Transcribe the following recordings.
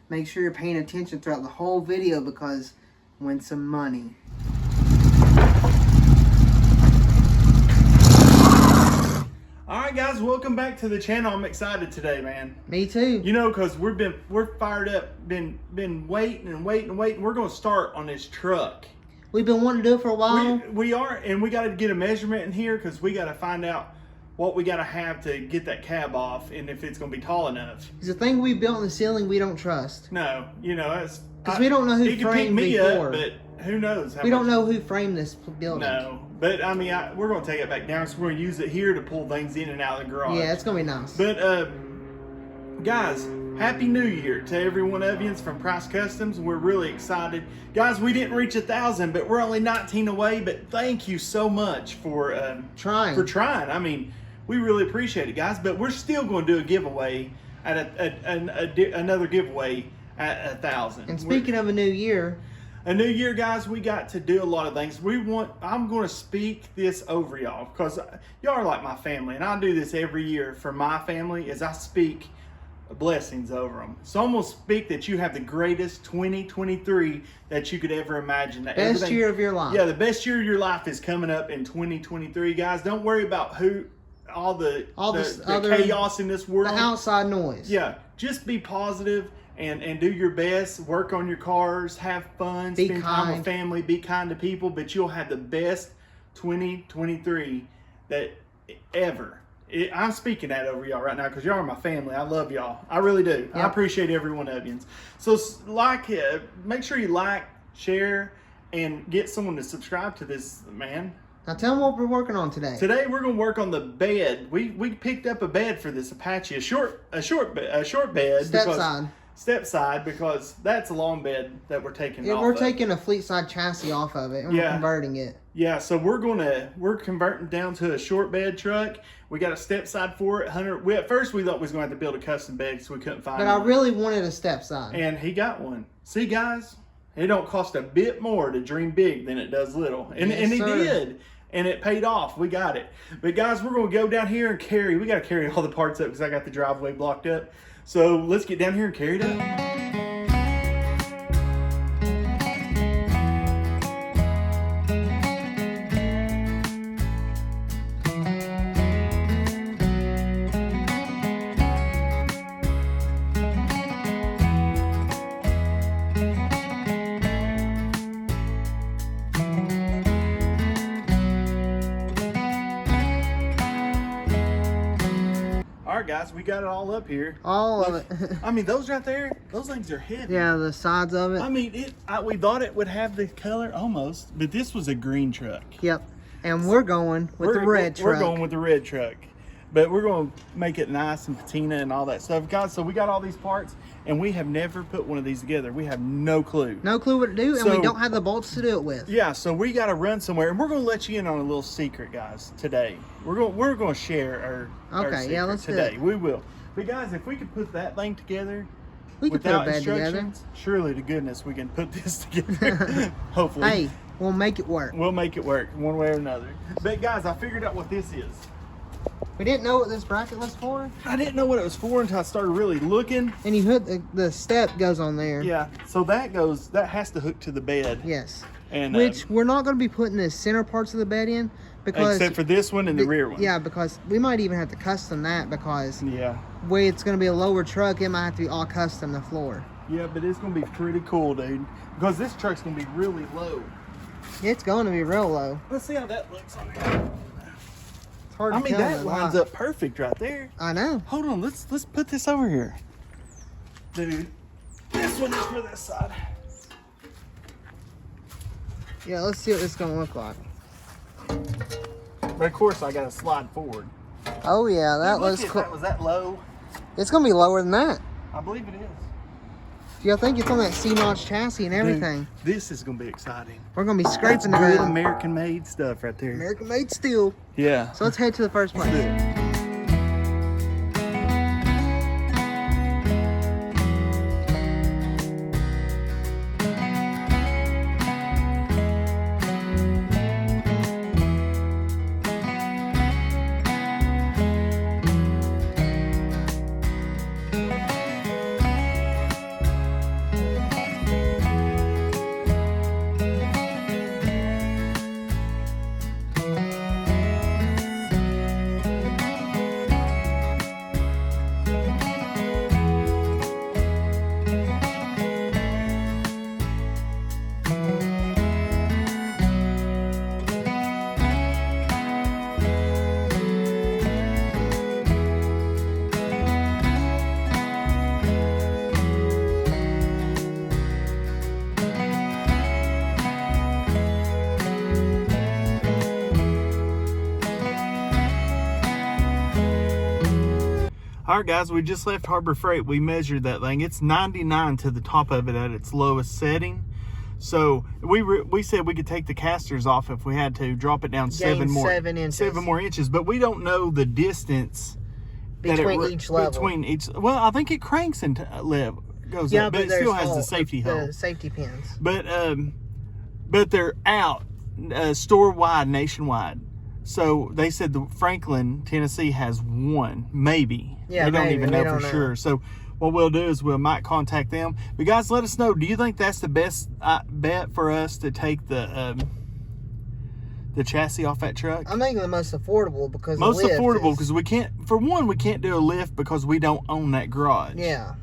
make sure you're paying attention throughout the whole video because win some money. Alright guys, welcome back to the channel. I'm excited today, man. Me too. You know, because we're fired up, been waiting and waiting and waiting. We're gonna start on this truck. We've been wanting to do it for a while. We are, and we gotta get a measurement in here because we gotta find out what we gotta have to get that cab off and if it's gonna be tall enough. It's a thing we built in the ceiling we don't trust. No, you know, that's because we don't know who framed me before. up, but who knows? We don't know who framed this building. No, but I mean, we're gonna take it back down, so we're gonna use it here to pull things in and out of the garage. Yeah, it's gonna be nice. But guys, Happy New Year to every one of you from Price Customs. We're really excited. Guys, we didn't reach 1,000, but we're only 19 away. But thank you so much for trying. I mean, we really appreciate it, guys. But we're still going to do a giveaway at another giveaway at 1,000. And speaking of a new year, guys, we got to do a lot of things. I'm going to speak this over y'all because y'all are like my family, and I do this every year for my family. As I speak blessings over them. So I'm going to speak that you have the greatest 2023 that you could ever imagine. That best year of your life. Yeah, the best year of your life is coming up in 2023, guys. Don't worry about all the chaos in this world. The outside noise. Yeah, just be positive and do your best. Work on your cars, have fun, spend time with family, be kind to people, but you'll have the best 2023 that ever. I'm speaking that over y'all right now because y'all are my family. I love y'all. I really do. Yep. I appreciate every one of you. So make sure you like, share, and get someone to subscribe to this, man. Now tell them what we're working on today. Today we're going to work on the bed. We picked up a bed for this Apache, a short bed. Stepside, because that's a long bed that we're taking off. We're taking a fleet side chassis off of it and we're converting it. Yeah, so we're converting down to a short bed truck. We got a stepside for it. At first we thought we was going to have to build a custom bed because we couldn't find one. But I really wanted a stepside. And he got one. See, guys, it don't cost a bit more to dream big than it does little. And he did. And it paid off. We got it. But guys, we're going to go down here and carry. We got to carry all the parts up because I got the driveway blocked up. So let's get down here and carry it up. Alright guys, we got it all up here. All of it. I mean, those right there, those things are heavy. Yeah, the sides of it. I mean, we thought it would have the color almost, but this was a green truck. Yep. And we're going with the red truck. We're going with the red truck. But we're going to make it nice and patina and all that stuff. Guys, so we got all these parts, and we have never put one of these together. We have no clue. No clue what to do, and we don't have the bolts to do it with. Yeah, so we got to run somewhere, and we're going to let you in on a little secret, guys, today. We're going to share our secret let's today. do it. We will. But guys, if we could put that thing together, we could put a bed together. Surely to goodness we can put this together. Hopefully. Hey, we'll make it work. We'll make it work one way or another. But guys, I figured out what this is. We didn't know what this bracket was for. I didn't know what it was for until I started really looking. And you hook the step goes on there. Yeah, so that has to hook to the bed. Yes. And which we're not going to be putting the center parts of the bed in because except for this one and the rear one. Yeah, because we might even have to custom that because way it's going to be a lower truck, it might have to be all custom the floor. Yeah, but it's going to be pretty cool, dude, because this truck's going to be really low. It's going to be real low. Let's see how that looks on there. Hard to tell that lines up perfect right there. I know. Hold on, let's put this over here. Dude, this one is for this side. Yeah, let's see what this is going to look like. But of course, I got to slide forward. Oh yeah, that looks cool. Was that low? It's going to be lower than that. I believe it is. Yeah, I think it's on that C-notch chassis and everything. Dude, this is going to be exciting. We're going to be scraping the good ground. American-made stuff right there. American-made steel. Yeah. So let's head to the first place. All right, guys, we just left Harbor Freight. We measured that thing. It's 99 to the top of it at its lowest setting. So we said we could take the casters off if we had to, drop it down Gain 7 more inches. But we don't know the distance between each level. Well, I think it cranks and goes up, but it still has the safety hole. The safety pins. But they're out store-wide, nationwide. So they said the Franklin, Tennessee has one, maybe. Yeah, they don't maybe. even know for sure. So what we'll do is we might contact them. But guys, let us know. Do you think that's the best bet for us to take the chassis off that truck? I'm thinking the most affordable because because we can't. For one, we can't do a lift because we don't own that garage. Yeah.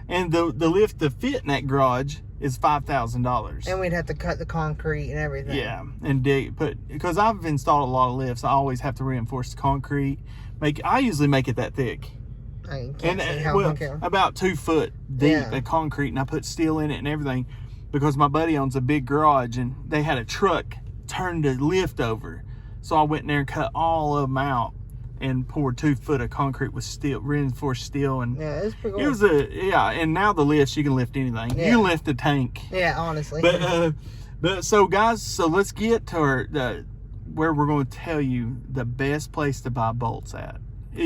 And the lift to fit in that garage is $5,000. And we'd have to cut the concrete and everything. Yeah, and because I've installed a lot of lifts, I always have to reinforce the concrete. I usually make it that thick. I can't see how about 2 foot deep of concrete, and I put steel in it and everything because my buddy owns a big garage and they had a truck turn the lift over. So I went in there and cut all of them out and poured 2 foot of concrete with steel, reinforced steel, and yeah, it's pretty cool. It was and now the lifts, you can lift anything. Yeah. You can lift a tank. Yeah, honestly. But so guys, so let's get to where we're going to tell you the best place to buy bolts at.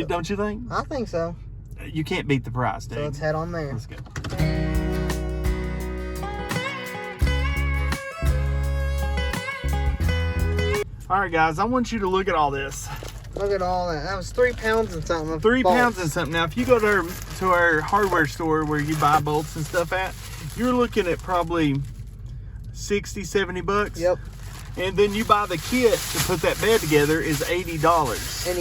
Don't you think? I think so. You can't beat the price, dude. So let's head on there. Let's go. All right, guys, I want you to look at all this. Look at all that. That was 3 pounds and something. 3 pounds and something. Now, if you go to our hardware store where you buy bolts and stuff at, you're looking at probably 60, 70 bucks. Yep. And then you buy the kit to put that bed together is $80. And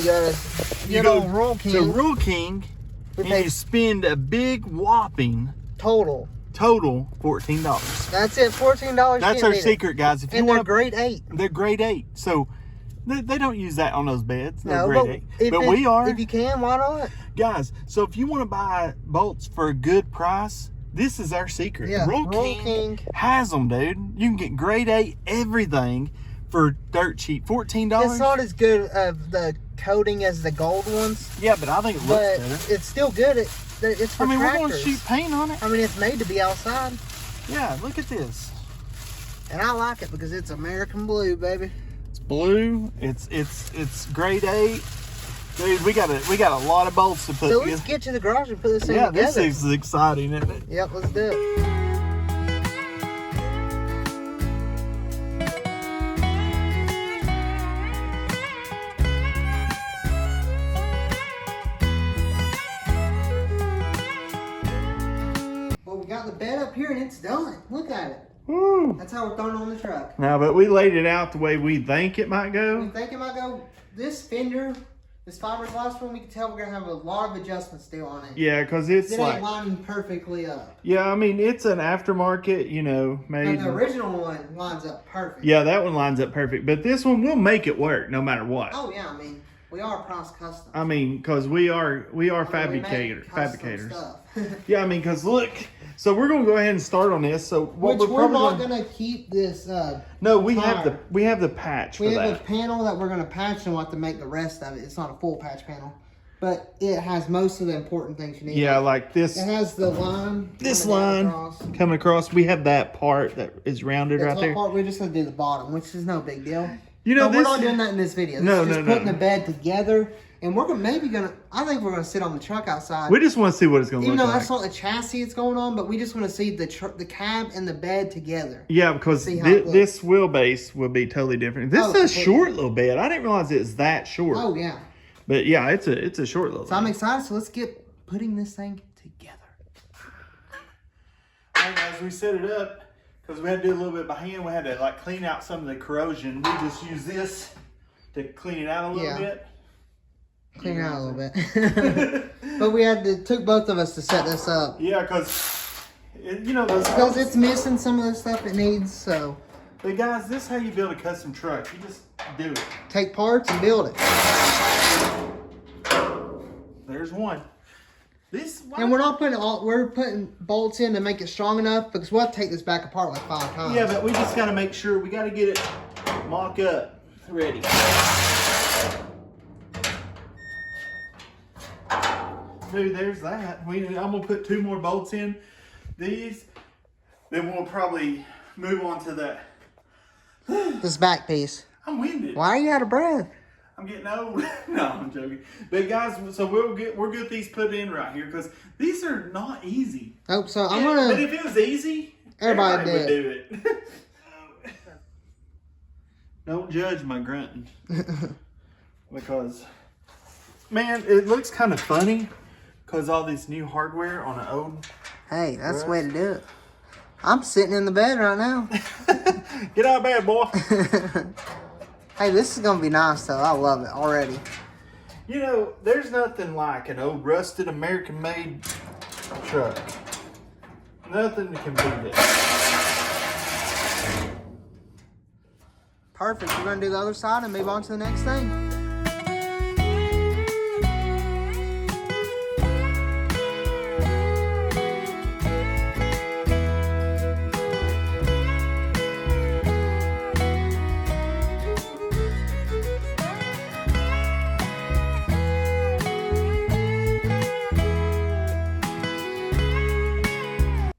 you go to Rural King. To Rural King, and you spend a big whopping total $14. That's it, $14. That's our secret, guys. If you they're grade 8. They're grade 8. So they don't use that on those beds. No, grade 8. But we are. If you can, why not? Guys, so if you want to buy bolts for a good price, this is our secret. Yeah, Rural King has them, dude. You can get grade 8 everything for dirt cheap. $14. It's not as good of the coating as the gold ones. Yeah, but I think it looks better. It's still good. It's for tractors. We're going to shoot paint on it. I mean, it's made to be outside. Yeah, look at this. And I like it because it's American blue, baby. It's blue. It's grade 8. Dude, we got a lot of bolts to put. So let's get to the garage and put this thing together. Yeah, this is exciting, isn't it? Yep, let's do it. Well, we got the bed up here and it's done. Look at it. Woo. That's how we're throwing on the truck. Now, but we laid it out the way we think it might go. We think it might go. This fender, this fiberglass one, we can tell we're gonna have a lot of adjustments still on it. Yeah, because it ain't lining perfectly up. Yeah, I mean it's an aftermarket, made. But the original one lines up perfect. Yeah, that one lines up perfect. But this one will make it work no matter what. Oh yeah, I mean we are Price Customs. I mean, because we are fabricators. Yeah, I mean, because look. So we're gonna go ahead and start on this. So we're not gonna keep this. No, we have the patch. We have a panel that we're gonna patch, and we'll have to make the rest of it. It's not a full patch panel, but it has most of the important things you need. Yeah, like this. It has the line. This line coming across. We have that part that is rounded right there. Part, we're just gonna do the bottom, which is no big deal. But we're not doing that in this video. This is just putting the bed together. And we're I think we're gonna sit on the truck outside. We just want to see what it's gonna look like. Even though that's not the chassis it's going on, but we just want to see the cab and the bed together. Yeah, because this wheelbase will be totally different. This is a short little bed. I didn't realize it's that short. Oh yeah. But yeah, it's a short little. So I'm excited. So let's get putting this thing together. All right, guys, we set it up because we had to do a little bit by hand. We had to clean out some of the corrosion. We just use this to clean it out a little bit. Clean it out a little bit. But it took both of us to set this up. Yeah, because it's missing some of the stuff it needs, so. But guys, this is how you build a custom truck. You just do it. Take parts and build it. There's one. And we're putting bolts in to make it strong enough because we'll have to take this back apart 5 times. Yeah, but we just got to make sure, we got to get it mock up ready. Dude, there's that. I'm gonna put 2 more bolts in these. Then we'll probably move on to that. This back piece. I'm winded. Why are you out of breath? I'm getting old. No, I'm joking. But guys, so we're good these put in right here because these are not easy. Oh, so I'm Yeah, gonna. But if it was easy, Everybody would do it. Don't judge my grunting. Because, man, it looks kind of funny because all this new hardware on an old. Hey, that's the way to do it. I'm sitting in the bed right now. Get out of bed, boy. Hey, this is gonna be nice though. I love it already. You know, there's nothing like an old rusted American-made truck. Nothing can beat it. Perfect. We're gonna do the other side and move on to the next thing.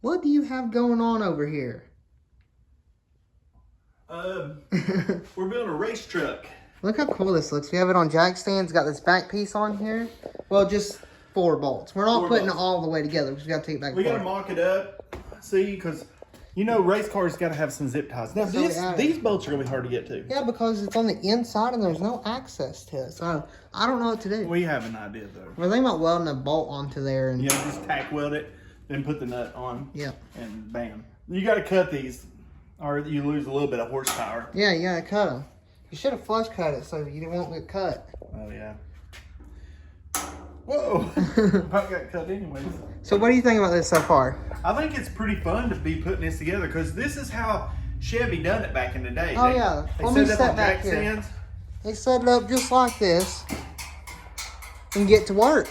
What do you have going on over here? We're building a race truck. Look how cool this looks. We have it on jack stands. Got this back piece on here. Well, just 4 bolts. We're not putting it all the way together because we got to take it back. We got to mock it up. See, because you know race cars got to have some zip ties. Now these bolts are gonna be hard to get to. Yeah, because it's on the inside and there's no access to it. So I don't know what to do. We have an idea though. We're thinking about welding a bolt onto there and just tack weld it, then put the nut on. Yep. And bam. You got to cut these, or you lose a little bit of horsepower. Yeah, you gotta cut them. You should have flush cut it so you won't get cut. Oh yeah. Whoa! I got cut anyways. So what do you think about this so far? I think it's pretty fun to be putting this together because this is how Chevy done it back in the day. Oh yeah. Let me step back here. They set it up just like this and get to work.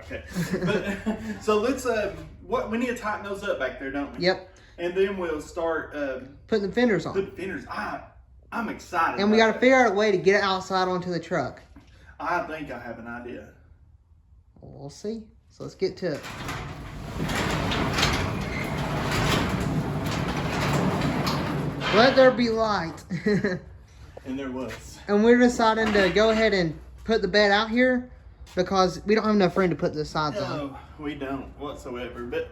Okay. But, so let's we need to tighten those up back there, don't we? Yep. And then we'll start putting the fenders on. Put the fenders. I'm excited. And we got to figure out a way to get it outside onto the truck. I think I have an idea. We'll see. So let's get to it. Let there be light. And there was. And we're deciding to go ahead and put the bed out here because we don't have enough room to put the sides on. No, we don't whatsoever. But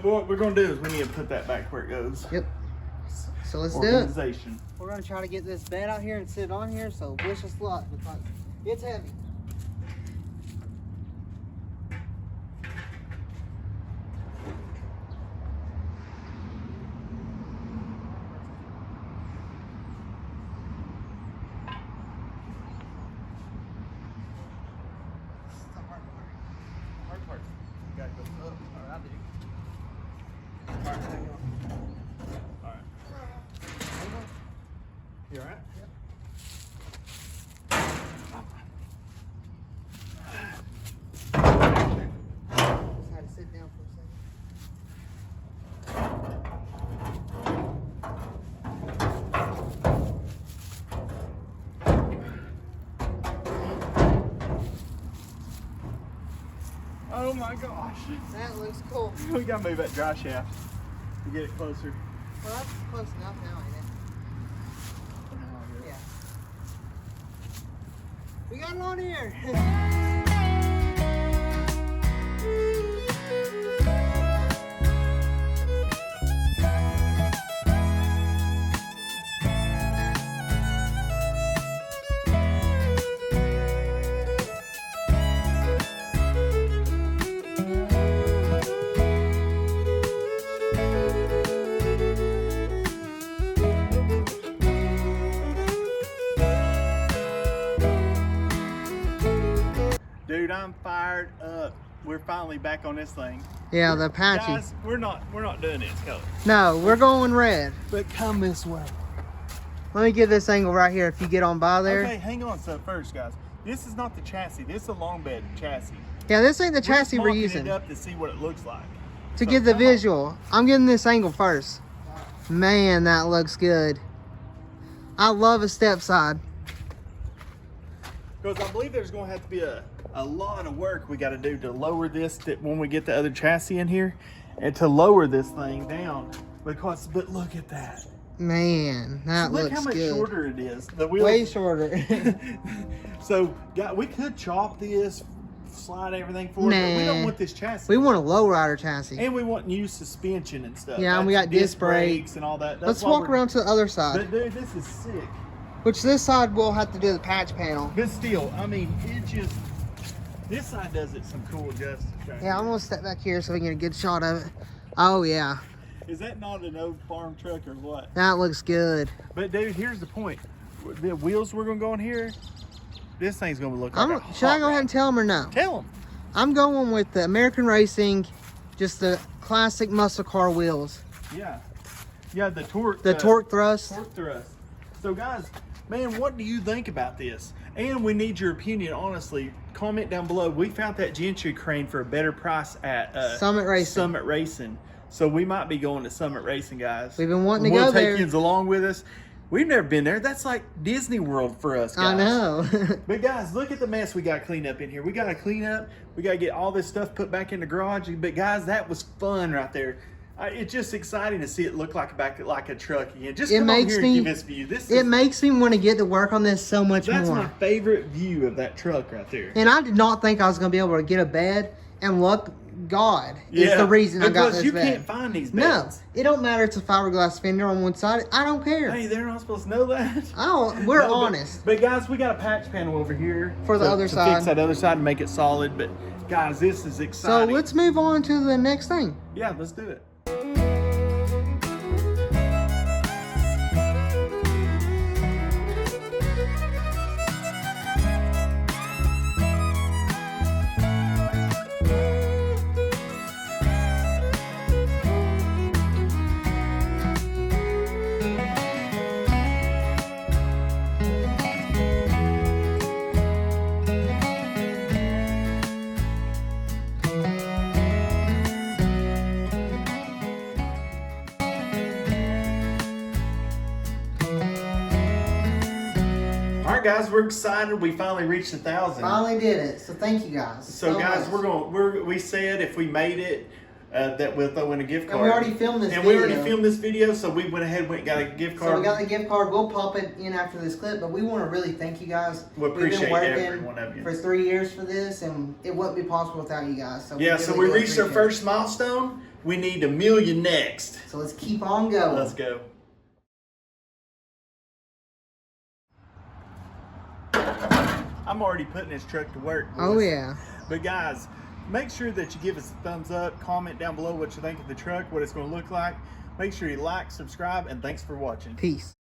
what we're going to do is we need to put that back where it goes. Yep. So let's do it. We're going to try to get this bed out here and sit on here, so wish us luck because it's heavy. You all right? Yep. Just had to sit down for a second. Oh my gosh. That looks cool. We got to move that dry shaft to get it closer. Well, that's close enough now, ain't it? Yeah. We got it on here. Dude, I'm fired up. We're finally back on this thing. Yeah, the Apache. Guys, we're not doing this color. No, we're going red. But come this way. Let me get this angle right here if you get on by there. Okay, hang on first, guys. This is not the chassis. This is a long bed chassis. Yeah, this ain't the chassis we're using. It up to see what it looks like. To get the visual. I'm getting this angle first. Man, that looks good. I love a step side. Because I believe there's going to have to be a lot of work we got to do to lower this when we get the other chassis in here, and to lower this thing down. Because, but look at that. Man, that looks good. Look how much shorter it is. The wheels. Way shorter. So, we could chop this, slide everything forward, but we don't want this chassis. We want a low rider chassis. And we want new suspension and stuff. Yeah, and we got disc brakes and all that. Let's walk around to the other side. But dude, this is sick. Which this side we'll have to do the patch panel. But still, I mean, it just, this side does it some cool justice. Yeah, I'm gonna step back here so we can get a good shot of it. Oh yeah. Is that not an old farm truck or what? That looks good. But dude, here's the point. The wheels we're gonna go on here, this thing's gonna look like should I go ahead and tell them or no? Tell them. I'm going with the American Racing, just the classic muscle car wheels. Yeah. Yeah, the torque. The torque thrust. Torque thrust. So guys, man, what do you think about this? And we need your opinion, honestly. Comment down below. We found that Gantry Crane for a better price at Summit Racing. Summit Racing. So we might be going to Summit Racing, guys. We've been wanting to go there. We'll take you along with us. We've never been there. That's like Disney World for us, guys. I know. But guys, look at the mess we got to clean up in here. We got to clean up. We got to get all this stuff put back in the garage. But guys, that was fun right there. It's just exciting to see it look like a truck again. Just come on here and give this view. It makes me want to get to work on this so much more. That's my favorite view of that truck right there. And I did not think I was going to be able to get a bed, and look, God is the reason I got this bed. Because you can't find these beds. No, it don't matter. It's a fiberglass fender on one side. I don't care. Hey, they're not supposed to know that. Oh, we're honest. But guys, we got a patch panel over here for the other side. To fix that other side and make it solid. But guys, this is exciting. So let's move on to the next thing. Yeah, let's do it. Guys, we're excited. We finally reached 1,000. Finally did it. So thank you guys. So guys, we said if we made it, that we'll throw in a gift card. And we already filmed this video. And we already filmed this video, so we went ahead and got a gift card. So we got the gift card. We'll pop it in after this clip, but we want to really thank you guys. We appreciate every one We've of you. For 3 years for this, and it wouldn't be possible without you guys. So yeah, so we reached our first milestone. We need 1 million next. So let's keep on going. Let's go. I'm already putting this truck to work. Oh yeah. But guys, make sure that you give us a thumbs up. Comment down below what you think of the truck, what it's going to look like. Make sure you like, subscribe, and thanks for watching. Peace.